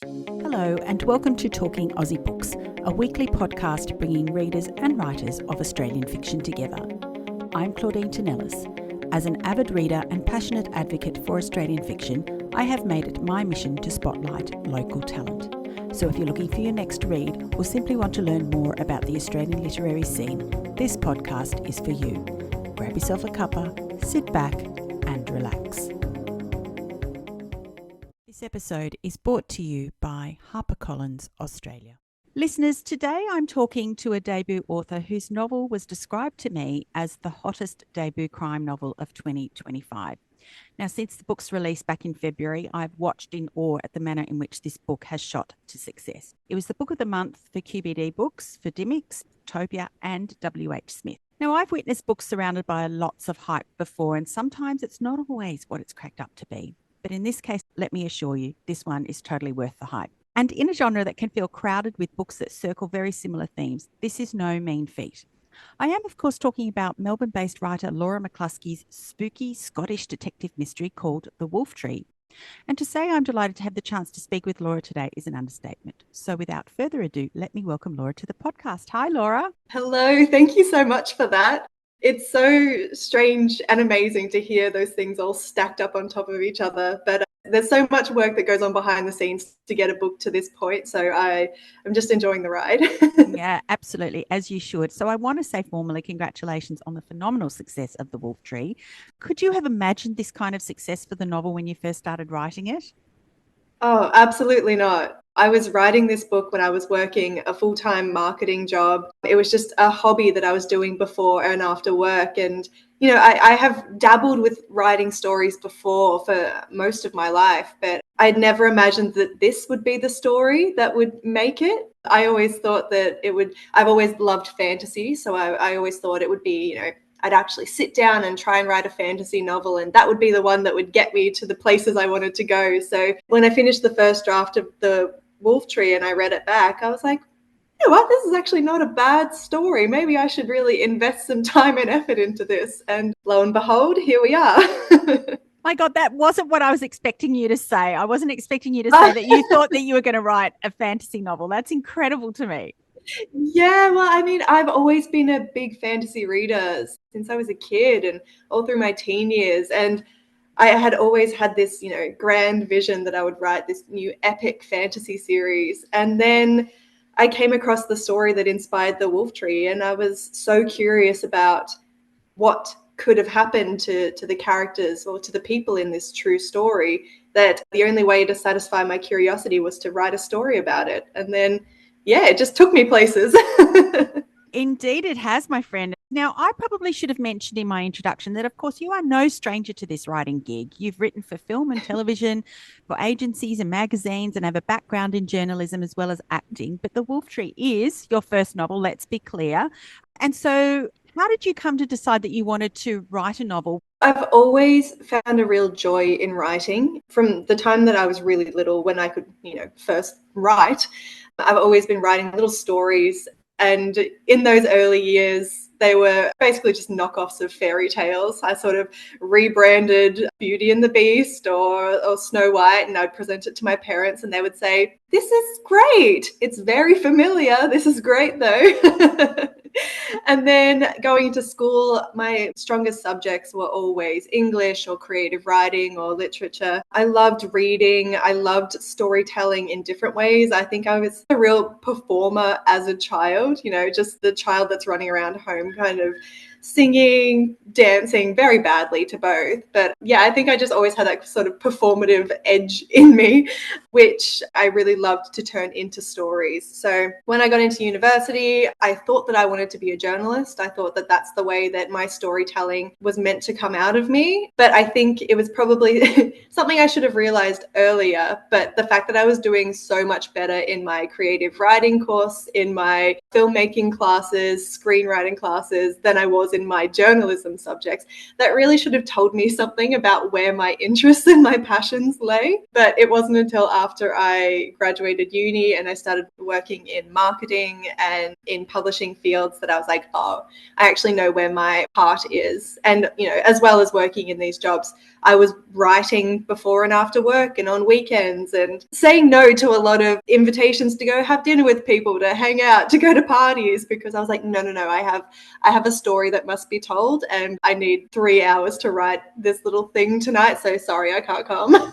Hello and welcome to Talking Aussie Books, a weekly podcast bringing readers and writers of Australian fiction together. I'm Claudine Tonellis. As an avid reader and passionate advocate for Australian fiction, I have made it my mission to spotlight local talent. So if you're looking for your next read or simply want to learn more about the Australian literary scene, this podcast is for you. Grab yourself a cuppa, sit back and relax. This episode is brought to you by Harper Collins Australia. Listeners, today I'm talking to a debut author whose novel was described to me as the hottest debut crime novel of 2025. Now, since the book's release back in February, I've watched in awe at the manner in which this book has shot to success. It was the book of the month for QBD Books, for Dymocks, Booktopia and WH Smith. Now, I've witnessed books surrounded by lots of hype before, and sometimes it's not always what it's cracked up to be. But in this case, let me assure you, this one is totally worth the hype. And in a genre that can feel crowded with books that circle very similar themes, this is no mean feat. I am, of course, talking about Melbourne-based writer Laura McCluskey's spooky Scottish detective mystery called The Wolf Tree. And to say I'm delighted to have the chance to speak with Laura today is an understatement. So without further ado, let me welcome Laura to the podcast. Hi, Laura. Hello, thank you so much for that. It's so strange and amazing to hear those things all stacked up on top of each other. But there's so much work that goes on behind the scenes to get a book to this point. So I'm just enjoying the ride. Yeah, absolutely, as you should. So I want to say formally congratulations on the phenomenal success of The Wolf Tree. Could you have imagined this kind of success for the novel when you first started writing it? Oh, absolutely not. I was writing this book when I was working a full-time marketing job. It was just a hobby that I was doing before and after work. And, I have dabbled with writing stories before for most of my life, but I'd never imagined that this would be the story that would make it. I always thought that I've always loved fantasy. So I always thought it would be, I'd actually sit down and try and write a fantasy novel, and that would be the one that would get me to the places I wanted to go. So when I finished the first draft of The Wolf Tree and I read it back, I was like, you know what, this is actually not a bad story. Maybe I should really invest some time and effort into this. And lo and behold, here we are. My God, that wasn't what I was expecting you to say. I wasn't expecting you to say that you thought that you were going to write a fantasy novel. That's incredible to me. Yeah, well, I mean, I've always been a big fantasy reader since I was a kid and all through my teen years. And I had always had this, grand vision that I would write this new epic fantasy series. And then I came across the story that inspired The Wolf Tree, and I was so curious about what could have happened to the characters or to the people in this true story, that the only way to satisfy my curiosity was to write a story about it. And then, yeah, it just took me places. Indeed, it has, my friend. Now, I probably should have mentioned in my introduction that, of course, you are no stranger to this writing gig. You've written for film and television, for agencies and magazines, and have a background in journalism as well as acting. But The Wolf Tree is your first novel, let's be clear. And so how did you come to decide that you wanted to write a novel? I've always found a real joy in writing. From the time that I was really little, when I could, first write, I've always been writing little stories. And in those early years, they were basically just knockoffs of fairy tales. I sort of rebranded Beauty and the Beast or Snow White, and I'd present it to my parents and they would say, "This is great. It's very familiar. This is great though." And then going into school, my strongest subjects were always English or creative writing or literature. I loved reading. I loved storytelling in different ways. I think I was a real performer as a child, just the child that's running around home kind of singing, dancing, very badly to both. But yeah, I think I just always had that sort of performative edge in me, which I really loved to turn into stories. So when I got into university, I thought that I wanted to be a journalist. I thought that that's the way that my storytelling was meant to come out of me. But I think it was probably something I should have realized earlier. But the fact that I was doing so much better in my creative writing course, in my filmmaking classes, screenwriting classes, than I was in my journalism subjects, that really should have told me something about where my interests and my passions lay. But it wasn't until after I graduated uni and I started working in marketing and in publishing fields that I was like, oh, I actually know where my heart is. And, as well as working in these jobs, I was writing before and after work and on weekends and saying no to a lot of invitations to go have dinner with people, to hang out, to go to parties, because I was like, no, I have a story that must be told and I need 3 hours to write this little thing tonight. So sorry, I can't come.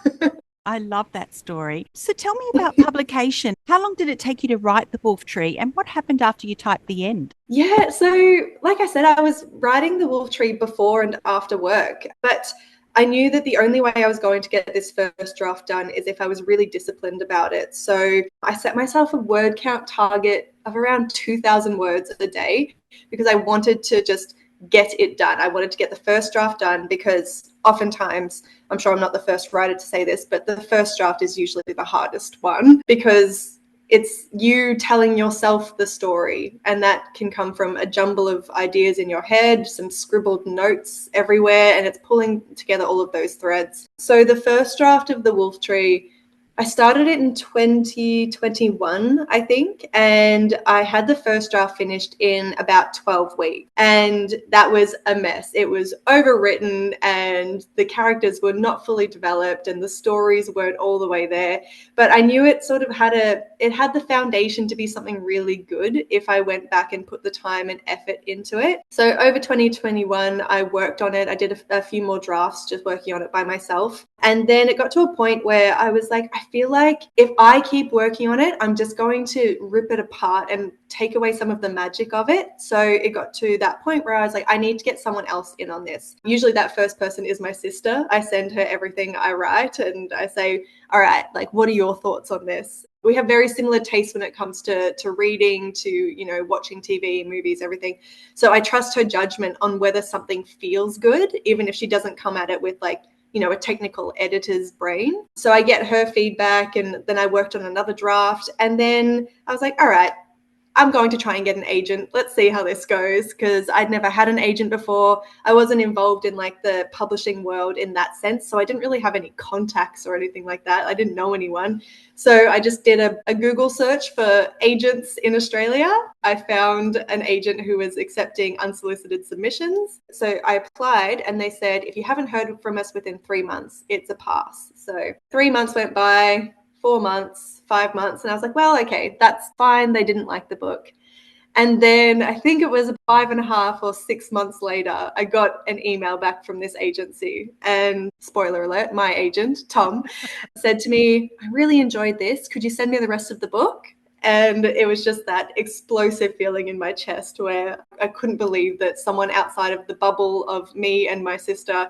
I love that story. So tell me about publication. How long did it take you to write The Wolf Tree, and what happened after you typed the end? Yeah, so like I said, I was writing The Wolf Tree before and after work, but I knew that the only way I was going to get this first draft done is if I was really disciplined about it. So I set myself a word count target of around 2,000 words a day because I wanted to just get it done. I wanted to get the first draft done because oftentimes, I'm sure I'm not the first writer to say this, but the first draft is usually the hardest one because it's you telling yourself the story, and that can come from a jumble of ideas in your head, some scribbled notes everywhere, and it's pulling together all of those threads. So the first draft of The Wolf Tree, I started it in 2021, I think, and I had the first draft finished in about 12 weeks. And that was a mess. It was overwritten and the characters were not fully developed and the stories weren't all the way there. But I knew it sort of had the foundation to be something really good if I went back and put the time and effort into it. So over 2021, I worked on it. I did a few more drafts just working on it by myself. And then it got to a point where I was like, I feel like if I keep working on it, I'm just going to rip it apart and take away some of the magic of it. So it got to that point where I was like, I need to get someone else in on this. Usually that first person is my sister. I send her everything I write and I say, all right, like, what are your thoughts on this? We have very similar tastes when it comes to reading, to, watching TV, movies, everything. So I trust her judgment on whether something feels good, even if she doesn't come at it with like, a technical editor's brain. So I get her feedback, and then I worked on another draft. And then I was like, all right, I'm going to try and get an agent. Let's see how this goes, because I'd never had an agent before. I wasn't involved in like the publishing world in that sense. So I didn't really have any contacts or anything like that. I didn't know anyone. So I just did a Google search for agents in Australia. I found an agent who was accepting unsolicited submissions. So I applied and they said, if you haven't heard from us within 3 months, it's a pass. So 3 months went by. 4 months, 5 months. And I was like, well, okay, that's fine. They didn't like the book. And then I think it was 5.5 or 6 months later, I got an email back from this agency. And spoiler alert, my agent, Tom, said to me, I really enjoyed this. Could you send me the rest of the book? And it was just that explosive feeling in my chest where I couldn't believe that someone outside of the bubble of me and my sister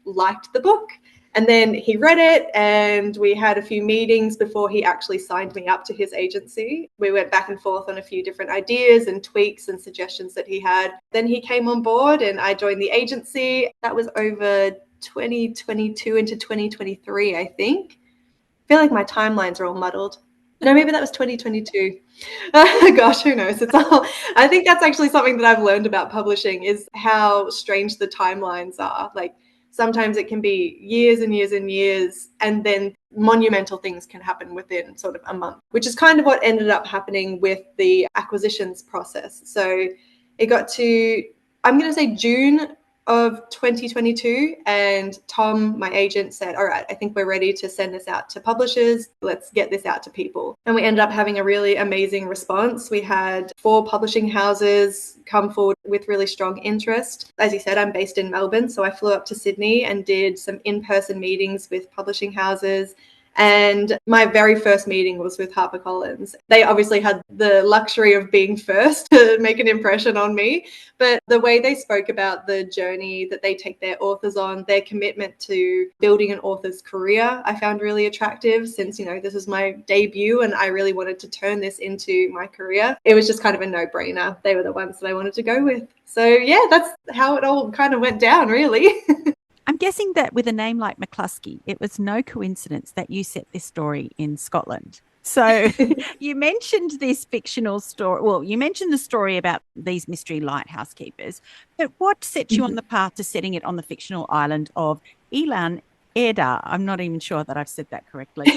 liked the book. And then he read it and we had a few meetings before he actually signed me up to his agency. We went back and forth on a few different ideas and tweaks and suggestions that he had. Then he came on board and I joined the agency. That was over 2022 into 2023, I think. I feel like my timelines are all muddled. No, maybe that was 2022. Gosh, who knows? I think that's actually something that I've learned about publishing, is how strange the timelines are. Like, sometimes it can be years and years and years, and then monumental things can happen within sort of a month, which is kind of what ended up happening with the acquisitions process. So it got to, I'm going to say June of 2022, and Tom, my agent, said, all right, I think we're ready to send this out to publishers. Let's get this out to people. And we ended up having a really amazing response. We had 4 publishing houses come forward with really strong interest. As you said, I'm based in Melbourne, so I flew up to Sydney and did some in-person meetings with publishing houses. And my very first meeting was with Harper Collins. They obviously had the luxury of being first to make an impression on me, but the way they spoke about the journey that they take their authors on, their commitment to building an author's career, I found really attractive, since, this is my debut and I really wanted to turn this into my career. It was just kind of a no-brainer. They were the ones that I wanted to go with. So yeah, that's how it all kind of went down, really. I'm guessing that with a name like McCluskey, it was no coincidence that you set this story in Scotland. So you mentioned this fictional story. Well, you mentioned the story about these mystery lighthouse keepers, but what set you on the path to setting it on the fictional island of Elan Eda? I'm not even sure that I've said that correctly.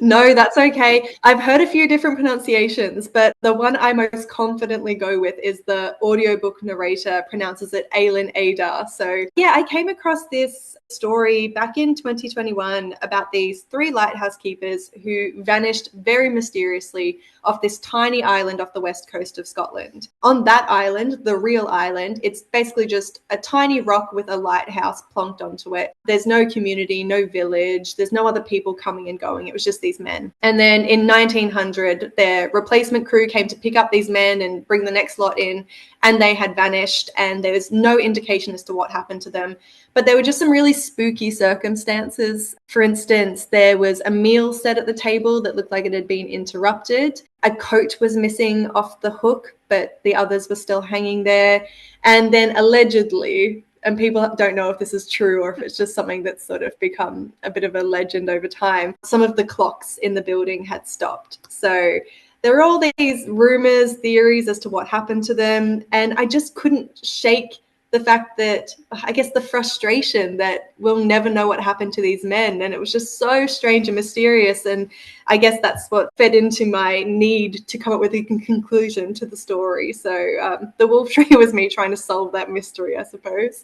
No, that's okay. I've heard a few different pronunciations, but the one I most confidently go with is the audiobook narrator pronounces it Aelin Ada. So yeah, I came across this story back in 2021 about these three lighthouse keepers who vanished very mysteriously off this tiny island off the west coast of Scotland. On that island, the real island, it's basically just a tiny rock with a lighthouse plonked onto it. There's no community, no village, there's no other people coming and going. It was just these men. And then in 1900, their replacement crew came to pick up these men and bring the next lot in, and they had vanished, and there was no indication as to what happened to them. But there were just some really spooky circumstances. For instance, there was a meal set at the table that looked like it had been interrupted. A coat was missing off the hook, but the others were still hanging there. And then allegedly, and people don't know if this is true or if it's just something that's sort of become a bit of a legend over time, some of the clocks in the building had stopped. So there are all these rumors, theories as to what happened to them. And I just couldn't shake the fact that, I guess, the frustration that we'll never know what happened to these men. And it was just so strange and mysterious. And I guess that's what fed into my need to come up with a conclusion to the story. So the wolf tree was me trying to solve that mystery, I suppose.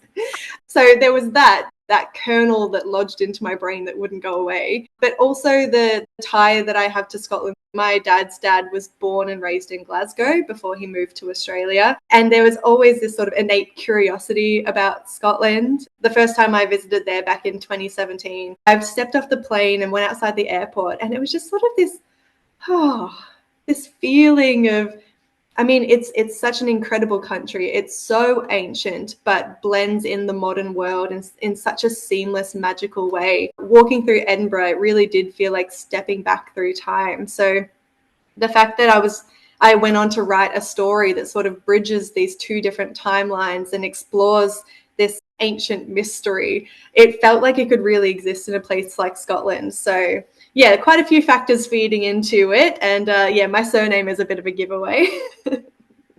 So there was that kernel that lodged into my brain that wouldn't go away, but also the tie that I have to Scotland. My dad's dad was born and raised in Glasgow before he moved to Australia. And there was always this sort of innate curiosity about Scotland. The first time I visited there back in 2017, I stepped off the plane and went outside the airport, and it was just sort of this feeling of, I mean, it's such an incredible country. It's so ancient, but blends in the modern world in such a seamless, magical way. Walking through Edinburgh, it really did feel like stepping back through time. So the fact that I went on to write a story that sort of bridges these two different timelines and explores this ancient mystery, it felt like it could really exist in a place like Scotland. So yeah, quite a few factors feeding into it. And yeah, my surname is a bit of a giveaway.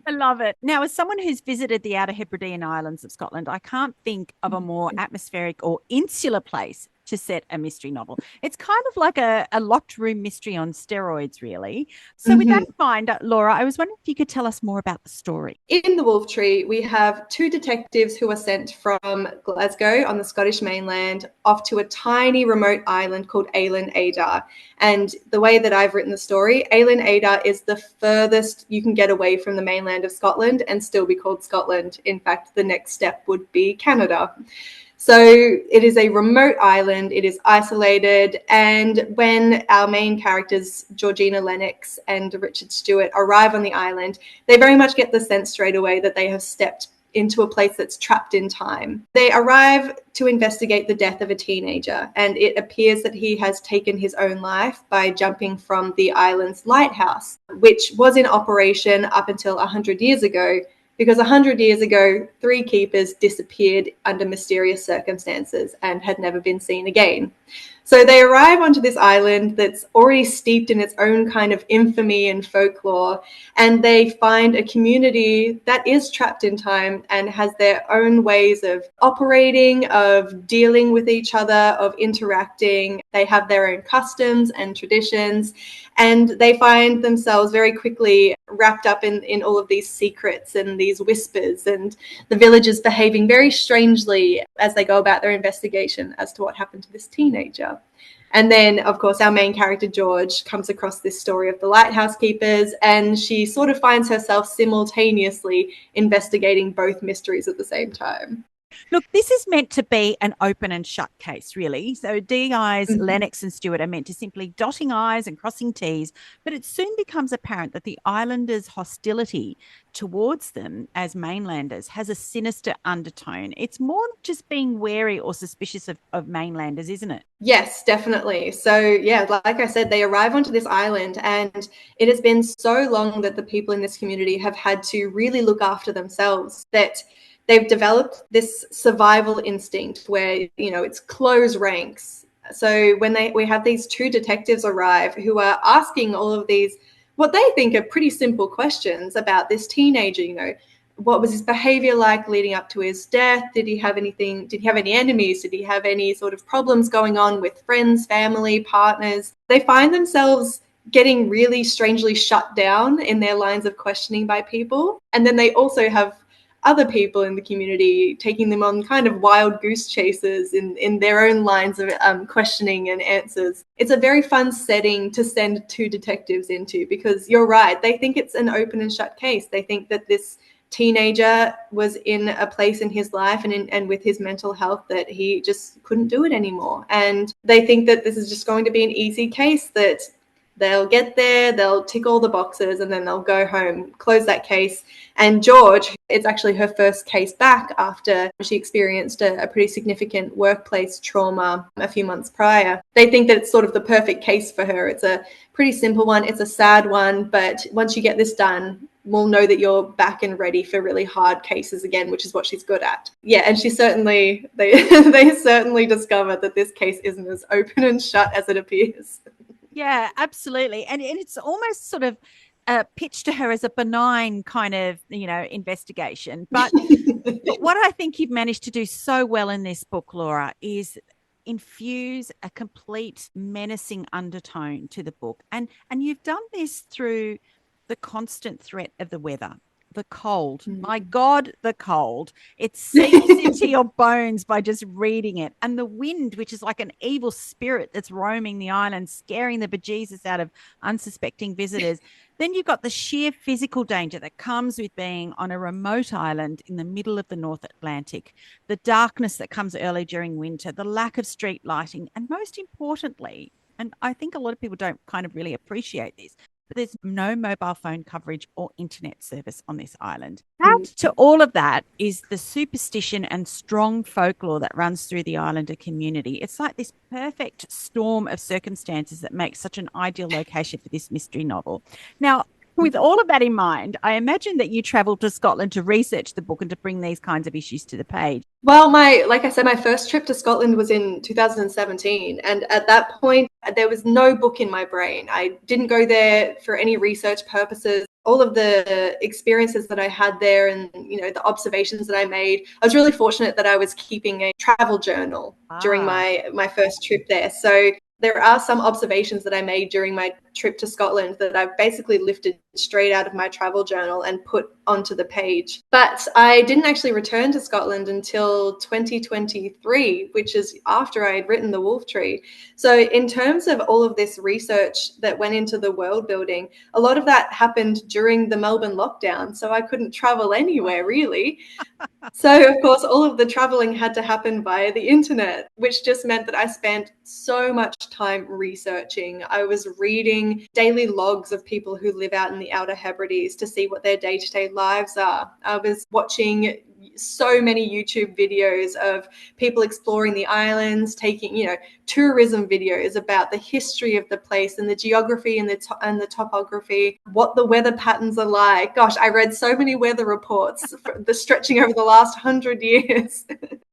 I love it. Now, as someone who's visited the Outer Hebridean Islands of Scotland, I can't think of a more atmospheric or insular place to set a mystery novel. It's kind of like a locked room mystery on steroids, really. So with that in mind, Laura, I was wondering if you could tell us more about the story. In The Wolf Tree, we have two detectives who are sent from Glasgow on the Scottish mainland off to a tiny remote island called Aelin Ada. And the way that I've written the story, Aelin Ada is the furthest you can get away from the mainland of Scotland and still be called Scotland. In fact, the next step would be Canada. So it is a remote island, it is isolated, and when our main characters, Georgina Lennox and Richard Stewart, arrive on the island, they very much get the sense straight away that they have stepped into a place that's trapped in time. They arrive to investigate the death of a teenager, and it appears that he has taken his own life by jumping from the island's lighthouse, which was in operation up until 100 years ago, because 100 years ago, 3 keepers disappeared under mysterious circumstances and had never been seen again. So they arrive onto this island that's already steeped in its own kind of infamy and folklore, and they find a community that is trapped in time and has their own ways of operating, of dealing with each other, of interacting. They have their own customs and traditions, and they find themselves very quickly wrapped up in all of these secrets and these whispers, and the villagers behaving very strangely as they go about their investigation as to what happened to this teenager. And then, of course, our main character, George, comes across this story of the lighthouse keepers, and she sort of finds herself simultaneously investigating both mysteries at the same time. Look, this is meant to be an open and shut case, really. So DIs, Lennox and Stewart are meant to simply dotting I's and crossing T's, but it soon becomes apparent that the islanders' hostility towards them as mainlanders has a sinister undertone. It's more than just being wary or suspicious of mainlanders, isn't it? Yes, definitely. So, yeah, like I said, they arrive onto this island, and it has been so long that the people in this community have had to really look after themselves, that they've developed this survival instinct where, you know, it's close ranks. So when we have these 2 detectives arrive who are asking all of these, what they think are pretty simple questions about this teenager, you know, what was his behavior like leading up to his death? Did he have anything? Did he have any enemies? Did he have any sort of problems going on with friends, family, partners? They find themselves getting really strangely shut down in their lines of questioning by people. And then they also have other people in the community taking them on kind of wild goose chases in their own lines of questioning and answers. It's a very fun setting to send two detectives into, because you're right, they think it's an open and shut case. They think that this teenager was in a place in his life and with his mental health that he just couldn't do it anymore. And they think that this is just going to be an easy case, that they'll get there, they'll tick all the boxes, and then they'll go home, close that case. And George, it's actually her first case back after she experienced a pretty significant workplace trauma a few months prior. They think that it's sort of the perfect case for her. It's a pretty simple one. It's a sad one, but once you get this done, we'll know that you're back and ready for really hard cases again, which is what she's good at. Yeah, and they certainly discovered that this case isn't as open and shut as it appears. Yeah, absolutely. And it's almost sort of pitched to her as a benign kind of, investigation. But what I think you've managed to do so well in this book, Laura, is infuse a complete menacing undertone to the book. And you've done this through the constant threat of the weather. The cold, my God, the cold. It seeps into your bones by just reading it. And the wind, which is like an evil spirit that's roaming the island, scaring the bejesus out of unsuspecting visitors. Then you've got the sheer physical danger that comes with being on a remote island in the middle of the North Atlantic, the darkness that comes early during winter, the lack of street lighting, and most importantly, and I think a lot of people don't kind of really appreciate this, but there's no mobile phone coverage or internet service on this island. Add to all of that is the superstition and strong folklore that runs through the islander community. It's like this perfect storm of circumstances that makes such an ideal location for this mystery novel. Now, with all of that in mind, I imagine that you traveled to Scotland to research the book and to bring these kinds of issues to the page. Well, like I said, my first trip to Scotland was in 2017. And at that point, there was no book in my brain. I didn't go there for any research purposes. All of the experiences that I had there and, the observations that I made, I was really fortunate that I was keeping a travel journal during my first trip there. So there are some observations that I made during my trip to Scotland that I've basically lifted straight out of my travel journal and put onto the page. But I didn't actually return to Scotland until 2023, which is after I had written The Wolf Tree. So in terms of all of this research that went into the world building, a lot of that happened during the Melbourne lockdown. So I couldn't travel anywhere really. So, of course, all of the traveling had to happen via the internet, which just meant that I spent so much time researching. I was reading daily logs of people who live out in the Outer Hebrides to see what their day-to-day lives are. I was watching so many YouTube videos of people exploring the islands, taking, tourism videos about the history of the place and the geography and the topography, what the weather patterns are like. Gosh, I read so many weather reports the stretching over the last 100 years.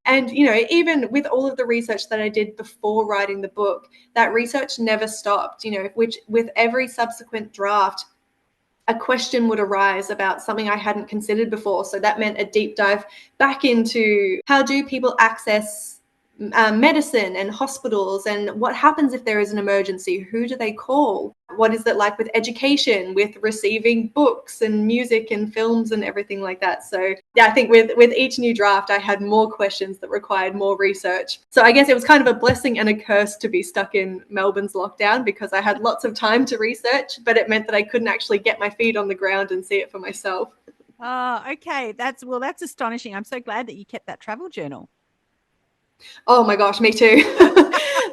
And, even with all of the research that I did before writing the book, that research never stopped, which with every subsequent draft, a question would arise about something I hadn't considered before. So that meant a deep dive back into how do people access medicine and hospitals, and what happens if there is an emergency? Who do they call? What is it like with education, with receiving books and music and films and everything like that? So yeah, I think with each new draft, I had more questions that required more research. So I guess it was kind of a blessing and a curse to be stuck in Melbourne's lockdown, because I had lots of time to research, but it meant that I couldn't actually get my feet on the ground and see it for myself. Oh, okay. That's astonishing. I'm so glad that you kept that travel journal. Oh my gosh, me too.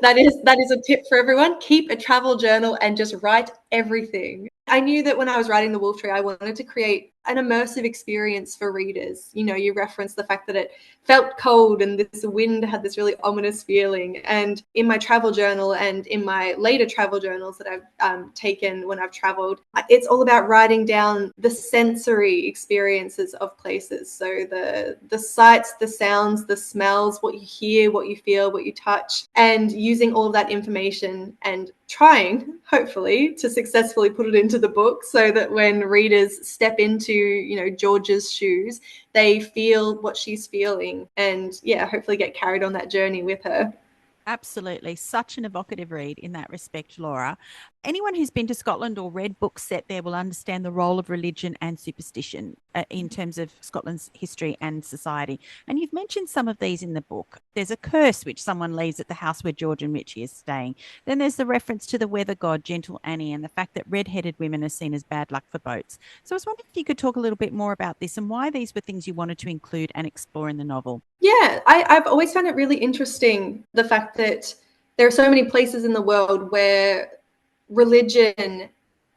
That is a tip for everyone. Keep a travel journal and just write everything. I knew that when I was writing The Wolf Tree, I wanted to create an immersive experience for readers. You referenced the fact that it felt cold and this wind had this really ominous feeling. And in my travel journal and in my later travel journals that I've taken when I've traveled, it's all about writing down the sensory experiences of places. So the sights, the sounds, the smells, what you hear, what you feel, what you touch, and using all of that information and trying, hopefully, to successfully put it into the book so that when readers step into into George's shoes, they feel what she's feeling, and hopefully get carried on that journey with her. Absolutely. Such an evocative read in that respect, Laura. Anyone who's been to Scotland or read books set there will understand the role of religion and superstition in terms of Scotland's history and society. And you've mentioned some of these in the book. There's a curse which someone leaves at the house where George and Richie are staying. Then there's the reference to the weather god, Gentle Annie, and the fact that red-headed women are seen as bad luck for boats. So I was wondering if you could talk a little bit more about this and why these were things you wanted to include and explore in the novel. Yeah, I've always found it really interesting, the fact that there are so many places in the world where religion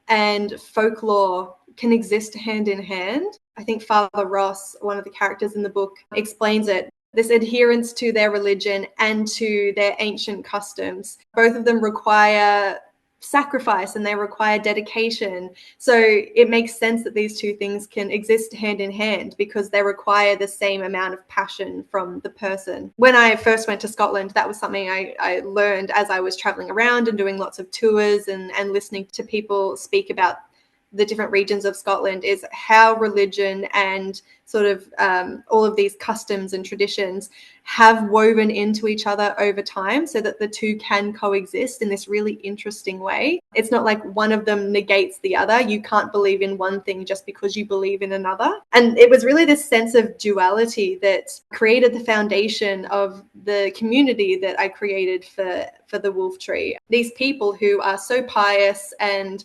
and folklore can exist hand in hand. I think Father Ross, one of the characters in the book, explains it. This adherence to their religion and to their ancient customs. Both of them require sacrifice and they require dedication. So it makes sense that these two things can exist hand in hand because they require the same amount of passion from the person. When I first went to Scotland, that was something I learned as I was traveling around and doing lots of tours and listening to people speak about the different regions of Scotland, is how religion and sort of all of these customs and traditions have woven into each other over time so that the two can coexist in this really interesting way. It's not like one of them negates the other. You can't believe in one thing just because you believe in another. And it was really this sense of duality that created the foundation of the community that I created for the Wolf Tree. These people who are so pious and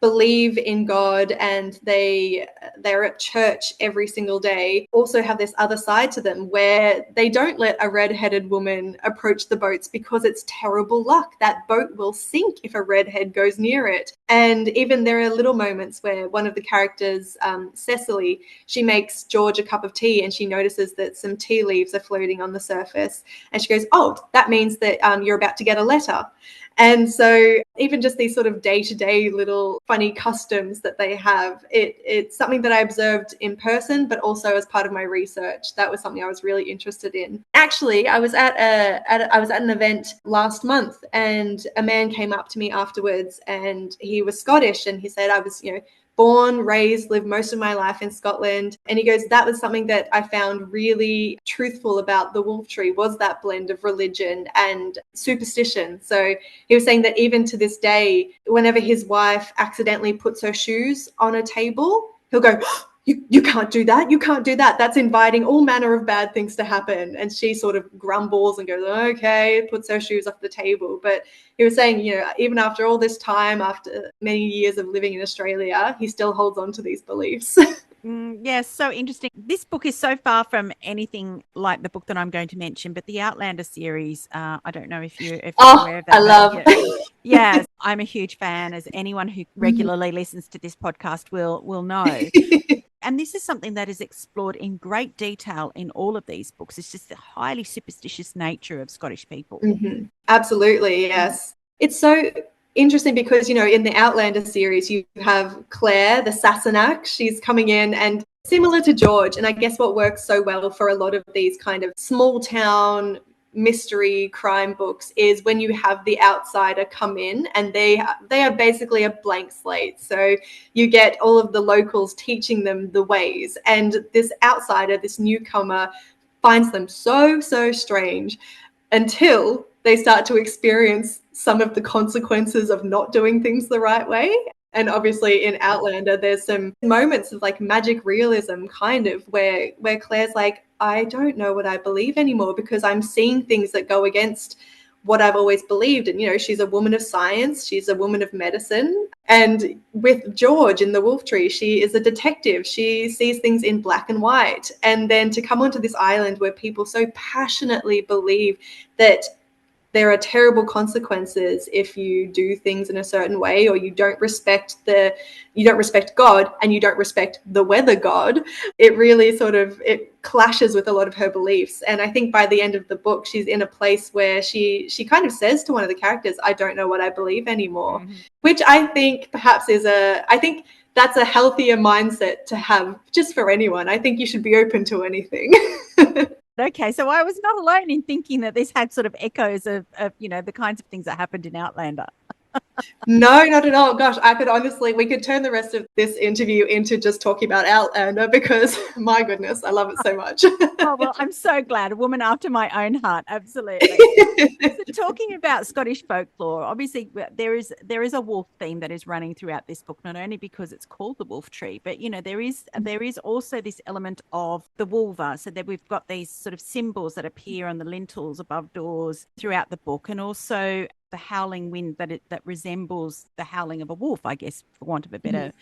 believe in God and they're at church every single day also have this other side to them where they don't let a red-headed woman approach the boats because it's terrible luck. That boat will sink if a redhead goes near it. And even there are little moments where one of the characters, Cecily, she makes George a cup of tea and she notices that some tea leaves are floating on the surface and she goes, oh, that means that you're about to get a letter. And so even just these sort of day-to-day little funny customs that they have, it's something that I observed in person, but also as part of my research. That was something I was really interested in. Actually, I was at an event last month, and a man came up to me afterwards, and he was Scottish, and he said I was, born, raised, lived most of my life in Scotland. And he goes, that was something that I found really truthful about the Wolf Tree, was that blend of religion and superstition. So he was saying that even to this day, whenever his wife accidentally puts her shoes on a table, he'll go, you can't do that. You can't do that. That's inviting all manner of bad things to happen. And she sort of grumbles and goes, okay, puts her shoes off the table. But he was saying, even after all this time, after many years of living in Australia, he still holds on to these beliefs. Yes, so interesting. This book is so far from anything like the book that I'm going to mention, but the Outlander series, I don't know if you're aware of that. I love. Yes, I'm a huge fan, as anyone who regularly listens to this podcast will know. And this is something that is explored in great detail in all of these books. It's just the highly superstitious nature of Scottish people. Mm-hmm. Absolutely, yes. It's so interesting because, in the Outlander series, you have Claire, the Sassenach. She's coming in and similar to George. And I guess what works so well for a lot of these kind of small town mystery crime books is when you have the outsider come in and they are basically a blank slate. So you get all of the locals teaching them the ways, and this outsider, this newcomer, finds them so strange until they start to experience some of the consequences of not doing things the right way. And obviously in Outlander, there's some moments of like magic realism kind of where Claire's like, I don't know what I believe anymore because I'm seeing things that go against what I've always believed. And, she's a woman of science. She's a woman of medicine. And with George in the Wolf Tree, she is a detective. She sees things in black and white. And then to come onto this island where people so passionately believe that there are terrible consequences if you do things in a certain way, or you don't respect God and you don't respect the weather god. It really it clashes with a lot of her beliefs. And I think by the end of the book, she's in a place where she kind of says to one of the characters, I don't know what I believe anymore, which I think perhaps I think that's a healthier mindset to have just for anyone. I think you should be open to anything. Okay, so I was not alone in thinking that this had sort of echoes of the kinds of things that happened in Outlander. No, not at all. Gosh, we could turn the rest of this interview into just talking about Outlander because my goodness, I love it so much. Oh, well, I'm so glad. A woman after my own heart. Absolutely. So talking about Scottish folklore, obviously there is a wolf theme that is running throughout this book, not only because it's called the wolf tree, but there is also this element of the wulva. So that we've got these sort of symbols that appear on the lintels above doors throughout the book, and also the howling wind that resembles the howling of a wolf, I guess, for want of a better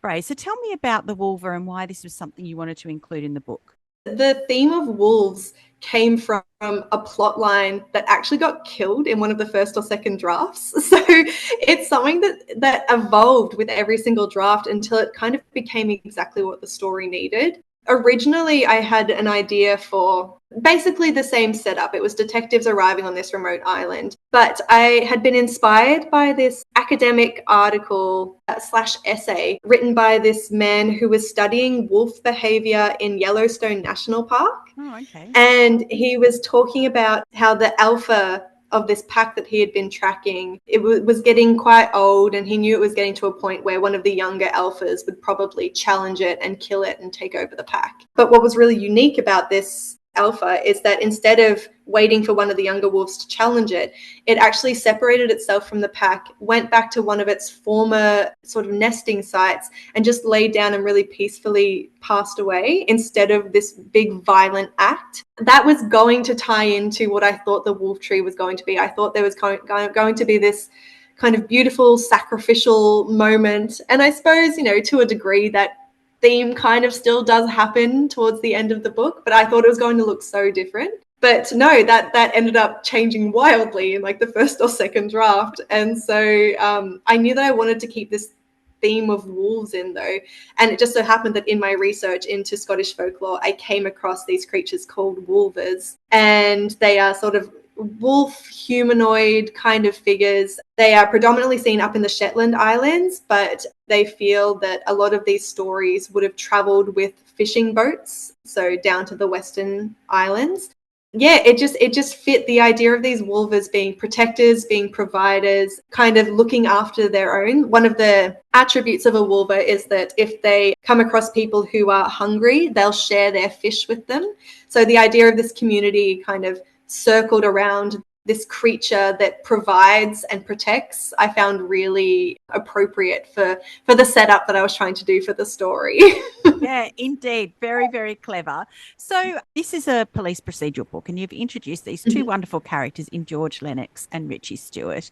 phrase. So tell me about the wulva and why this was something you wanted to include in the book. The theme of wolves came from a plot line that actually got killed in one of the first or second drafts. So it's something that evolved with every single draft until it kind of became exactly what the story needed. Originally, I had an idea for basically the same setup. It was detectives arriving on this remote island. But I had been inspired by this academic article slash essay written by this man who was studying wolf behavior in Yellowstone National Park. Oh, okay. And he was talking about how the alpha of this pack that he had been tracking, it was getting quite old, and he knew it was getting to a point where one of the younger alphas would probably challenge it and kill it and take over the pack. But what was really unique about this alpha is that instead of waiting for one of the younger wolves to challenge it, it actually separated itself from the pack, went back to one of its former sort of nesting sites, and just laid down and really peacefully passed away instead of this big violent act. That was going to tie into what I thought the wolf tree was going to be. I thought there was going to be this kind of beautiful sacrificial moment. And I suppose, to a degree, that theme kind of still does happen towards the end of the book, but I thought it was going to look so different. But no, that ended up changing wildly in like the first or second draft. And so I knew that I wanted to keep this theme of wolves in though. And it just so happened that in my research into Scottish folklore, I came across these creatures called wolvers. And they are sort of wolf humanoid kind of figures. They are predominantly seen up in the Shetland Islands, but they feel that a lot of these stories would have traveled with fishing boats, so down to the Western Islands. Yeah, it just fit the idea of these wolvers being protectors, being providers, kind of looking after their own. One of the attributes of a wolver is that if they come across people who are hungry, they'll share their fish with them. So the idea of this community kind of circled around this creature that provides and protects, I found really appropriate for the setup that I was trying to do for the story. Yeah, indeed. Very, very clever. So, this is a police procedural book, and you've introduced these two wonderful characters in George Lennox and Richie Stewart.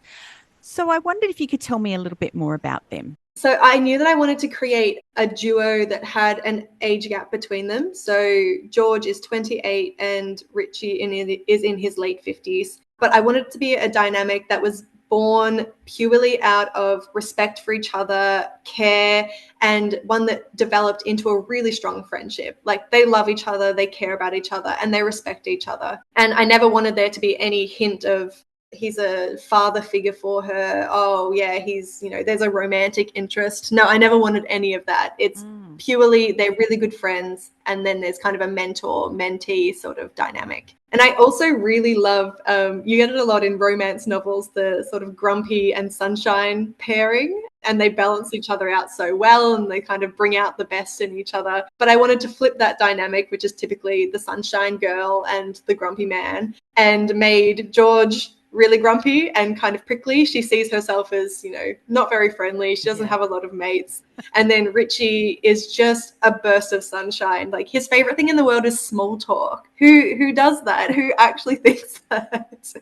So, I wondered if you could tell me a little bit more about them. So I knew that I wanted to create a duo that had an age gap between them. So George is 28 and Richie is in his late 50s. But I wanted it to be a dynamic that was born purely out of respect for each other, care, and one that developed into a really strong friendship. Like they love each other, they care about each other, and they respect each other. And I never wanted there to be any hint of he's a father figure for her. Oh yeah, there's a romantic interest. No, I never wanted any of that. It's purely they're really good friends, and then there's kind of a mentor-mentee sort of dynamic. And I also really love, you get it a lot in romance novels, the sort of grumpy and sunshine pairing, and they balance each other out so well, and they kind of bring out the best in each other. But I wanted to flip that dynamic, which is typically the sunshine girl and the grumpy man, and made George really grumpy and kind of prickly. She sees herself as, not very friendly. She doesn't have a lot of mates. And then Richie is just a burst of sunshine. Like his favorite thing in the world is small talk. Who does that? Who actually thinks that?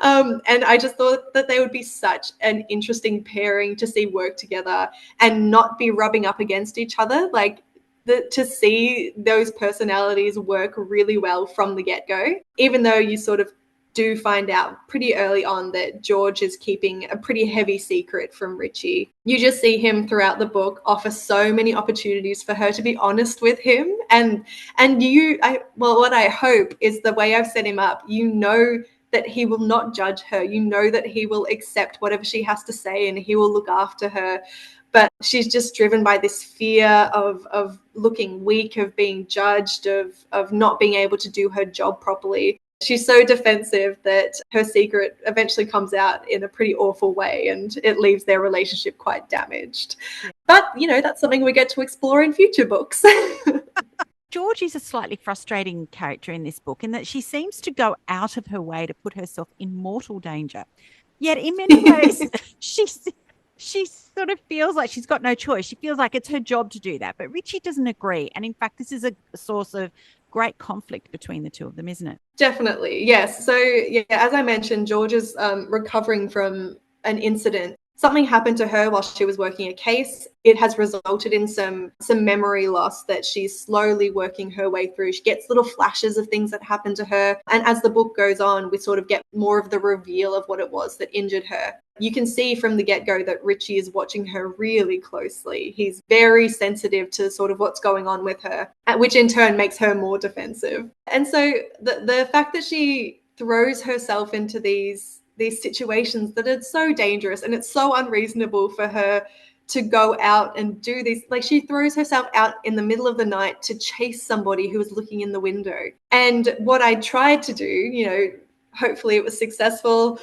And I just thought that they would be such an interesting pairing to see work together and not be rubbing up against each other. Like to see those personalities work really well from the get-go, even though you sort of do find out pretty early on that George is keeping a pretty heavy secret from Richie. You just see him throughout the book offer so many opportunities for her to be honest with him. What I hope is the way I've set him up, that he will not judge her. That he will accept whatever she has to say and he will look after her. But she's just driven by this fear of looking weak, of being judged, of not being able to do her job properly. She's so defensive that her secret eventually comes out in a pretty awful way, and it leaves their relationship quite damaged. Yeah. But, that's something we get to explore in future books. George is a slightly frustrating character in this book in that she seems to go out of her way to put herself in mortal danger. Yet in many ways, she sort of feels like she's got no choice. She feels like it's her job to do that. But Richie doesn't agree. And in fact, this is a source of great conflict between the two of them, isn't it? Definitely, yes. So, yeah, as I mentioned, George is recovering from an incident. Something happened to her while she was working a case. It has resulted in some memory loss that she's slowly working her way through. She gets little flashes of things that happened to her. And as the book goes on, we sort of get more of the reveal of what it was that injured her. You can see from the get-go that Richie is watching her really closely. He's very sensitive to sort of what's going on with her, which in turn makes her more defensive. And so the fact that she throws herself into these situations that are so dangerous, and it's so unreasonable for her to go out and do this. Like, she throws herself out in the middle of the night to chase somebody who was looking in the window. And what I tried to do, hopefully it was successful.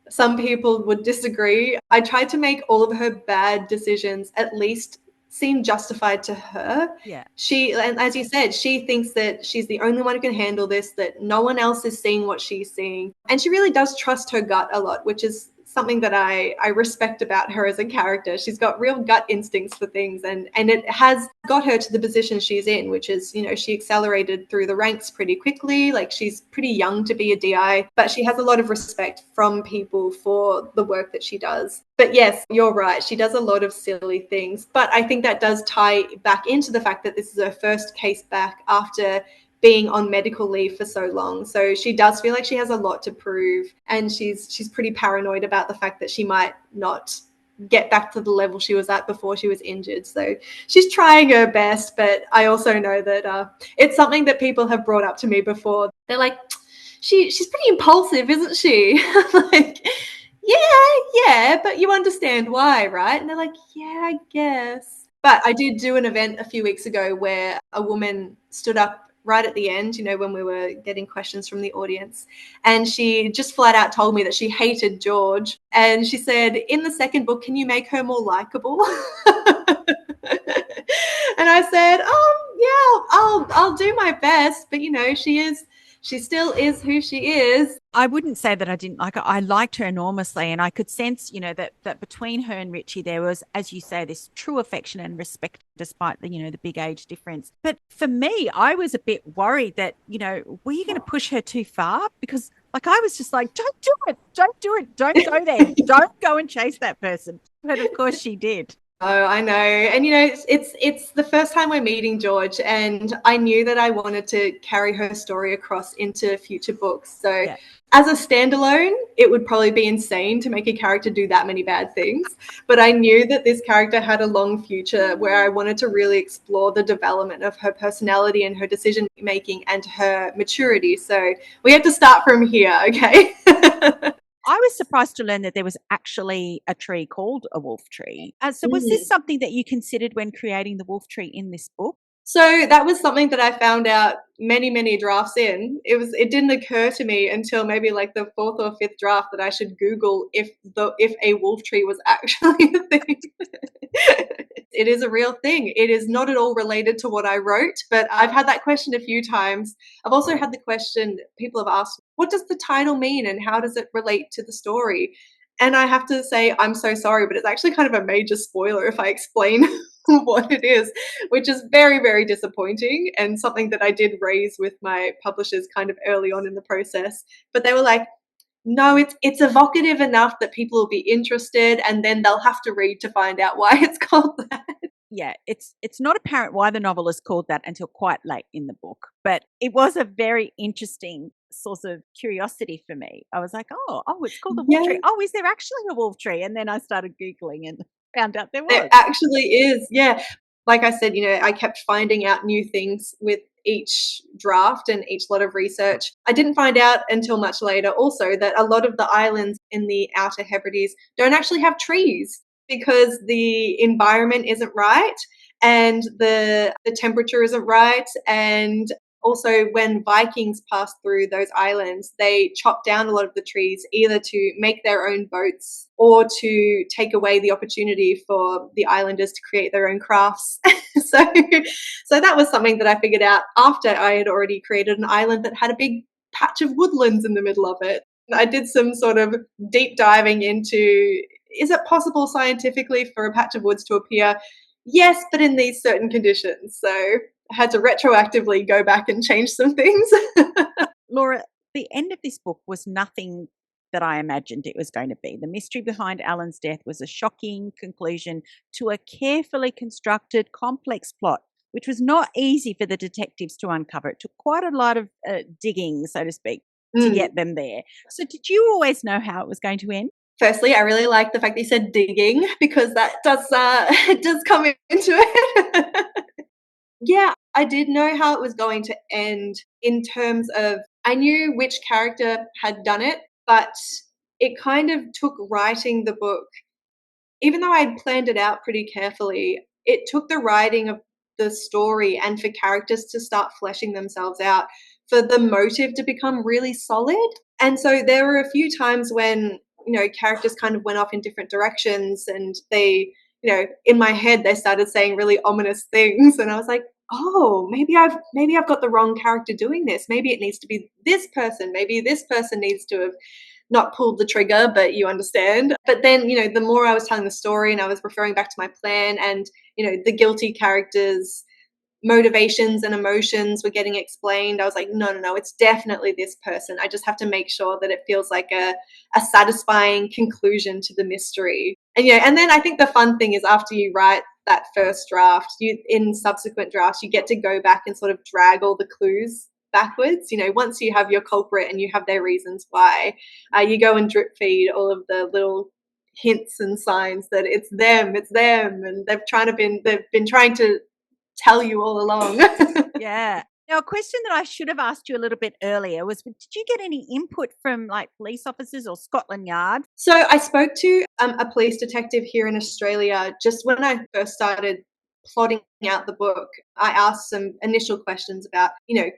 Some people would disagree. I tried to make all of her bad decisions at least seem justified to her. Yeah. And as you said, she thinks that she's the only one who can handle this, that no one else is seeing what she's seeing. And she really does trust her gut a lot, which is something that I respect about her as a character. She's got real gut instincts for things, and it has got her to the position she's in, which is, she accelerated through the ranks pretty quickly. Like, she's pretty young to be a DI, but she has a lot of respect from people for the work that she does. But yes, you're right. She does a lot of silly things, but I think that does tie back into the fact that this is her first case back after being on medical leave for so long. So she does feel like she has a lot to prove, and she's pretty paranoid about the fact that she might not get back to the level she was at before she was injured. So she's trying her best, but I also know that it's something that people have brought up to me before. They're like, she's pretty impulsive, isn't she? Like, yeah, but you understand why, right? And they're like, yeah, I guess. But I did do an event a few weeks ago where a woman stood up right at the end, when we were getting questions from the audience. And she just flat out told me that she hated George. And she said, in the second book, can you make her more likable? And I said, yeah, I'll do my best. But, she still is who she is. I wouldn't say that I didn't like her. I liked her enormously, and I could sense, that between her and Richie there was, as you say, this true affection and respect despite the, the big age difference. But for me, I was a bit worried that, were you going to push her too far? Because I was just like, don't do it, don't go there, don't go and chase that person. But of course she did. Oh, I know. And, it's the first time we're meeting George, and I knew that I wanted to carry her story across into future books. So as a standalone, it would probably be insane to make a character do that many bad things. But I knew that this character had a long future where I wanted to really explore the development of her personality and her decision making and her maturity. So we have to start from here, okay? I was surprised to learn that there was actually a tree called a wolf tree. So was this something that you considered when creating the wolf tree in this book? So that was something that I found out many, many drafts in. It didn't occur to me until maybe like the fourth or fifth draft that I should Google if a wolf tree was actually a thing. It is a real thing. It is not at all related to what I wrote, but I've had that question a few times. I've also had the question, people have asked, what does the title mean and how does it relate to the story? And I have to say, I'm so sorry, but it's actually kind of a major spoiler if I explain what it is, which is very, very disappointing, and something that I did raise with my publishers kind of early on in the process. But they were like, no, it's evocative enough that people will be interested, and then they'll have to read to find out why it's called that. Yeah, it's not apparent why the novel is called that until quite late in the book, but it was a very interesting source of curiosity for me. I was like, oh, it's called the wolf tree. Oh, is there actually a wolf tree? And then I started Googling and found out there was. There actually is, yeah. Like I said, I kept finding out new things with each draft and each lot of research. I didn't find out until much later also that a lot of the islands in the Outer Hebrides don't actually have trees because the environment isn't right and the temperature isn't right, and also when Vikings passed through those islands, they chopped down a lot of the trees either to make their own boats or to take away the opportunity for the islanders to create their own crafts. so that was something that I figured out after I had already created an island that had a big patch of woodlands in the middle of it. I did some sort of deep diving into, is it possible scientifically for a patch of woods to appear? Yes, but in these certain conditions. So I had to retroactively go back and change some things. Laura, the end of this book was nothing that I imagined it was going to be. The mystery behind Alan's death was a shocking conclusion to a carefully constructed, complex plot, which was not easy for the detectives to uncover. It took quite a lot of digging, so to speak, to get them there. So did you always know how it was going to end? Firstly, I really like the fact that you said digging, because that does it does come into it. Yeah, I did know how it was going to end, in terms of I knew which character had done it, but it kind of took writing the book, even though I'd planned it out pretty carefully, it took the writing of the story and for characters to start fleshing themselves out, for the motive to become really solid. And so there were a few times when, characters kind of went off in different directions, and they, in my head, they started saying really ominous things. And I was like, oh, maybe I've got the wrong character doing this. Maybe it needs to be this person. Maybe this person needs to have not pulled the trigger, but you understand. But then, the more I was telling the story and I was referring back to my plan, and, the guilty characters' motivations and emotions were getting explained, I was like, no, it's definitely this person. I just have to make sure that it feels like a satisfying conclusion to the mystery. And then I think the fun thing is, after you write that first draft, in subsequent drafts, you get to go back and sort of drag all the clues backwards. Once you have your culprit and you have their reasons why, you go and drip feed all of the little hints and signs that it's them, and they've been trying to tell you all along. Yeah. Now, a question that I should have asked you a little bit earlier was, did you get any input from like police officers or Scotland Yard? So I spoke to a police detective here in Australia just when I first started plotting out the book. I asked some initial questions about,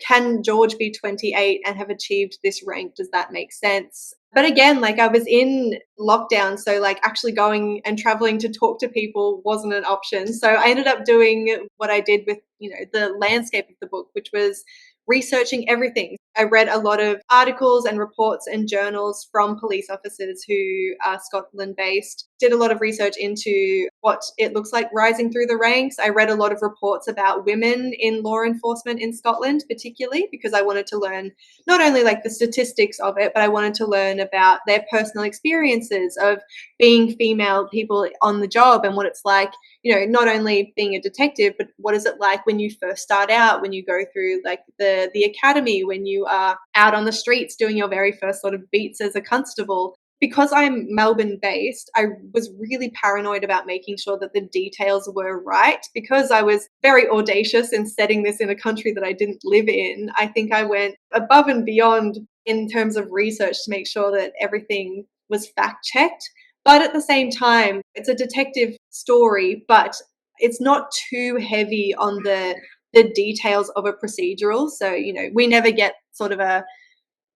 can George be 28 and have achieved this rank? Does that make sense? But again, I was in lockdown, so actually going and traveling to talk to people wasn't an option. So I ended up doing what I did with, the landscape of the book, which was researching everything. I read a lot of articles and reports and journals from police officers who are Scotland based, did a lot of research into what it looks like rising through the ranks. I read a lot of reports about women in law enforcement in Scotland, particularly because I wanted to learn not only the statistics of it, but I wanted to learn about their personal experiences of being female people on the job and what it's like, not only being a detective, but what is it like when you first start out, when you go through the academy, when you are out on the streets doing your very first sort of beats as a constable. Because I'm Melbourne based, I was really paranoid about making sure that the details were right, because I was very audacious in setting this in a country that I didn't live in. I think I went above and beyond in terms of research to make sure that everything was fact checked. But at the same time, it's a detective story, but it's not too heavy on the details of a procedural. So, we never get sort of a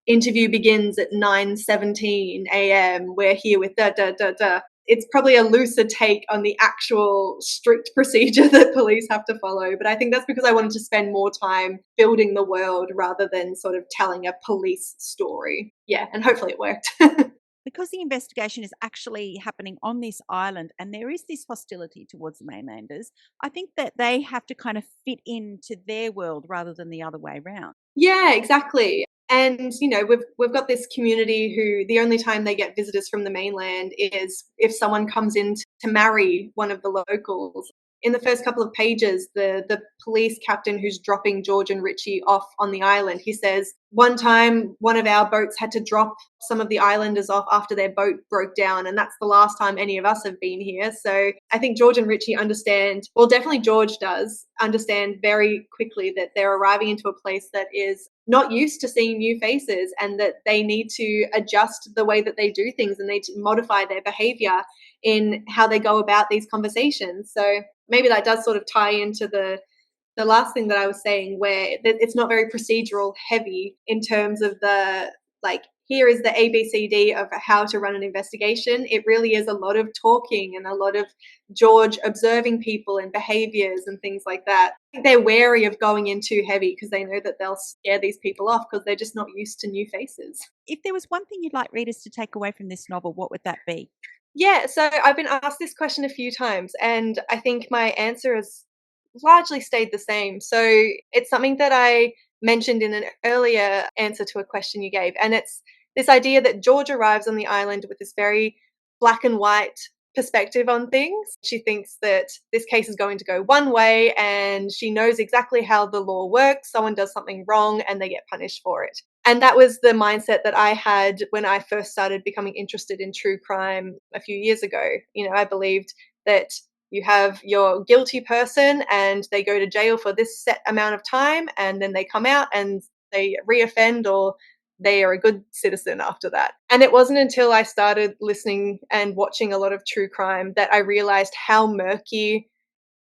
interview begins at 9:17 a.m. We're here with da da da da. It's probably a looser take on the actual strict procedure that police have to follow. But I think that's because I wanted to spend more time building the world rather than sort of telling a police story. Yeah, and hopefully it worked. Because the investigation is actually happening on this island and there is this hostility towards the mainlanders, I think that they have to kind of fit into their world rather than the other way around. Yeah, exactly. And we've got this community who the only time they get visitors from the mainland is if someone comes in to marry one of the locals. In the first couple of pages, the police captain who's dropping George and Richie off on the island, he says, one time one of our boats had to drop some of the islanders off after their boat broke down, and that's the last time any of us have been here. So I think George and Richie understand, well, definitely George does understand very quickly that they're arriving into a place that is not used to seeing new faces, and that they need to adjust the way that they do things and need to modify their behavior in how they go about these conversations. So maybe that does sort of tie into the the last thing that I was saying, where it's not very procedural heavy in terms of the, like, here is the ABCD of how to run an investigation. It really is a lot of talking and a lot of George observing people and behaviors and things like that. I think they're wary of going in too heavy because they know that they'll scare these people off because they're just not used to new faces. If there was one thing you'd like readers to take away from this novel, what would that be? Yeah, so I've been asked this question a few times, and I think my answer has largely stayed the same. So it's something that I mentioned in an earlier answer to a question you gave, and it's this idea that George arrives on the island with this very black and white perspective on things. She thinks that this case is going to go one way, and she knows exactly how the law works. Someone does something wrong, and they get punished for it. And that was the mindset that I had when I first started becoming interested in true crime a few years ago. You know, I believed that you have your guilty person and they go to jail for this set amount of time, and then they come out and they reoffend, or they are a good citizen after that. And it wasn't until I started listening and watching a lot of true crime that I realized how murky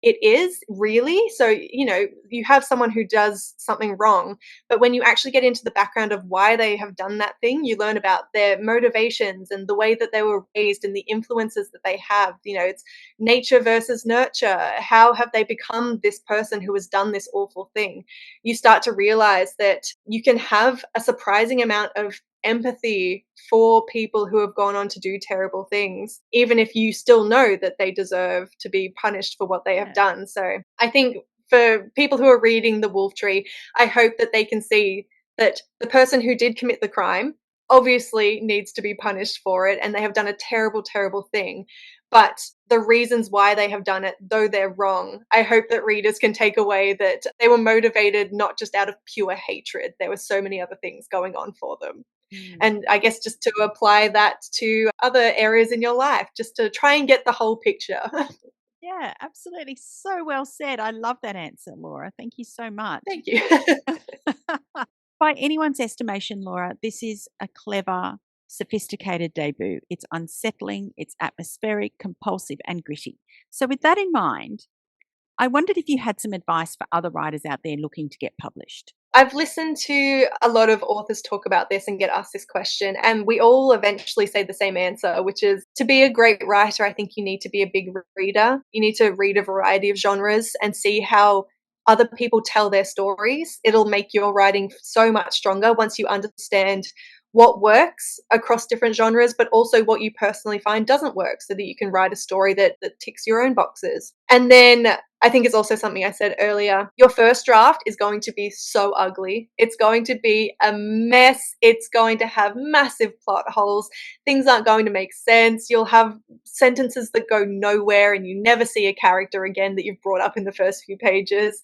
it is, really. So, you know, you have someone who does something wrong, but when you actually get into the background of why they have done that thing, you learn about their motivations and the way that they were raised and the influences that they have. You know, it's nature versus nurture. How have they become this person who has done this awful thing? You start to realize that you can have a surprising amount of empathy for people who have gone on to do terrible things, even if you still know that they deserve to be punished for what they have done. So I think for people who are reading The Wolf Tree, I hope that they can see that the person who did commit the crime obviously needs to be punished for it, and they have done a terrible, terrible thing. But the reasons why they have done it, though they're wrong, I hope that readers can take away that they were motivated not just out of pure hatred. There were so many other things going on for them. Mm. And I guess just to apply that to other areas in your life, just to try and get the whole picture. Yeah, absolutely. So well said. I love that answer, Laura. Thank you so much. Thank you. By anyone's estimation, Laura, this is a clever, sophisticated debut. It's unsettling, it's atmospheric, compulsive, and gritty. So, with that in mind, I wondered if you had some advice for other writers out there looking to get published. I've listened to a lot of authors talk about this and get asked this question, and we all eventually say the same answer, which is to be a great writer, I think you need to be a big reader. You need to read a variety of genres and see how other people tell their stories. It'll make your writing so much stronger once you understand what works across different genres, but also what you personally find doesn't work, so that you can write a story that ticks your own boxes. And then I think it's also something I said earlier. Your first draft is going to be so ugly. It's going to be a mess. It's going to have massive plot holes. Things aren't going to make sense. You'll have sentences that go nowhere and you never see a character again that you've brought up in the first few pages.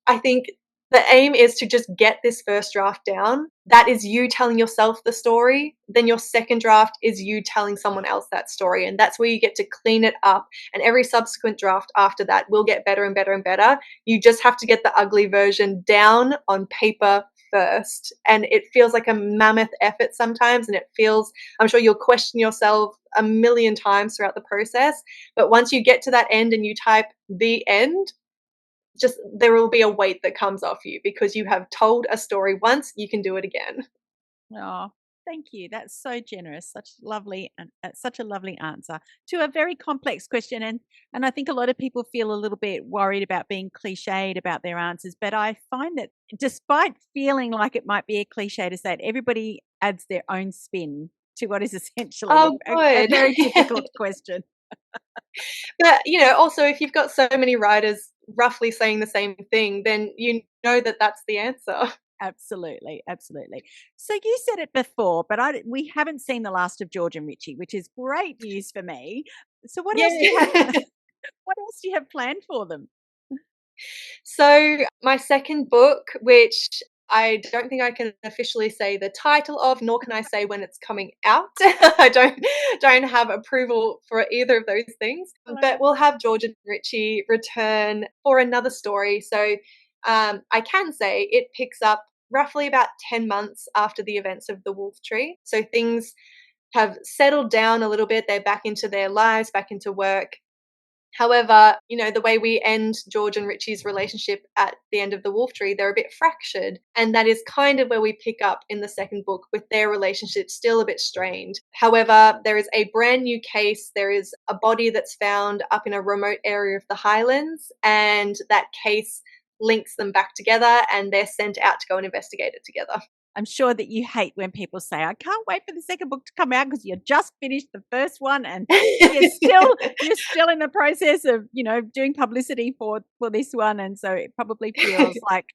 I think the aim is to just get this first draft down. That is you telling yourself the story. Then your second draft is you telling someone else that story. And that's where you get to clean it up. And every subsequent draft after that will get better and better and better. You just have to get the ugly version down on paper first. And it feels like a mammoth effort sometimes. And it feels, I'm sure you'll question yourself a million times throughout the process. But once you get to that end and you type the end, just there will be a weight that comes off you because you have told a story once, you can do it again. Oh, thank you. That's so generous. Such a lovely answer to a very complex question. And I think a lot of people feel a little bit worried about being cliched about their answers. But I find that despite feeling like it might be a cliche to say it, everybody adds their own spin to what is essentially Oh, a good. very difficult question. But, you know, also if you've got so many writers roughly saying the same thing, then you know that that's the answer. Absolutely, absolutely. So you said it before, but we haven't seen the last of George and Richie, which is great news for me. So what else do you have? Yeah. What else do you have planned for them? So my second book, which I don't think I can officially say the title of, nor can I say when it's coming out. I don't have approval for either of those things. But we'll have George and Richie return for another story. So I can say it picks up roughly about 10 months after the events of the Wolf Tree. So things have settled down a little bit. They're back into their lives, back into work. However, the way we end George and Richie's relationship at the end of The Wolf Tree, they're a bit fractured. And that is kind of where we pick up in the second book, with their relationship still a bit strained. However, there is a brand new case. There is a body that's found up in a remote area of the Highlands, and that case links them back together, and they're sent out to go and investigate it together. I'm sure that you hate when people say, I can't wait for the second book to come out because you just finished the first one and you're still in the process of, doing publicity for this one. And so it probably feels like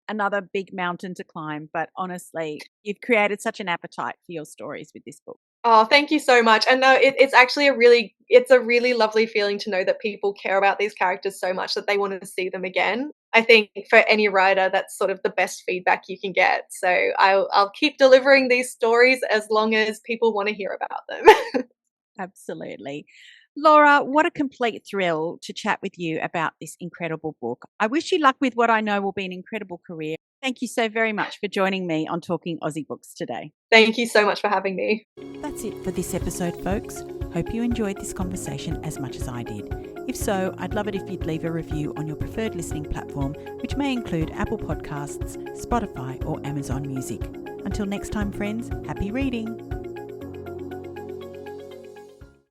another big mountain to climb. But honestly, you've created such an appetite for your stories with this book. Oh, thank you so much. And no, it's actually a really lovely feeling to know that people care about these characters so much that they want to see them again. I think for any writer, that's sort of the best feedback you can get. So I'll keep delivering these stories as long as people want to hear about them. Absolutely. Laura, what a complete thrill to chat with you about this incredible book. I wish you luck with what I know will be an incredible career. Thank you so very much for joining me on Talking Aussie Books today. Thank you so much for having me. That's it for this episode, folks. Hope you enjoyed this conversation as much as I did. If so, I'd love it if you'd leave a review on your preferred listening platform, which may include Apple Podcasts, Spotify, or Amazon Music. Until next time, friends, happy reading.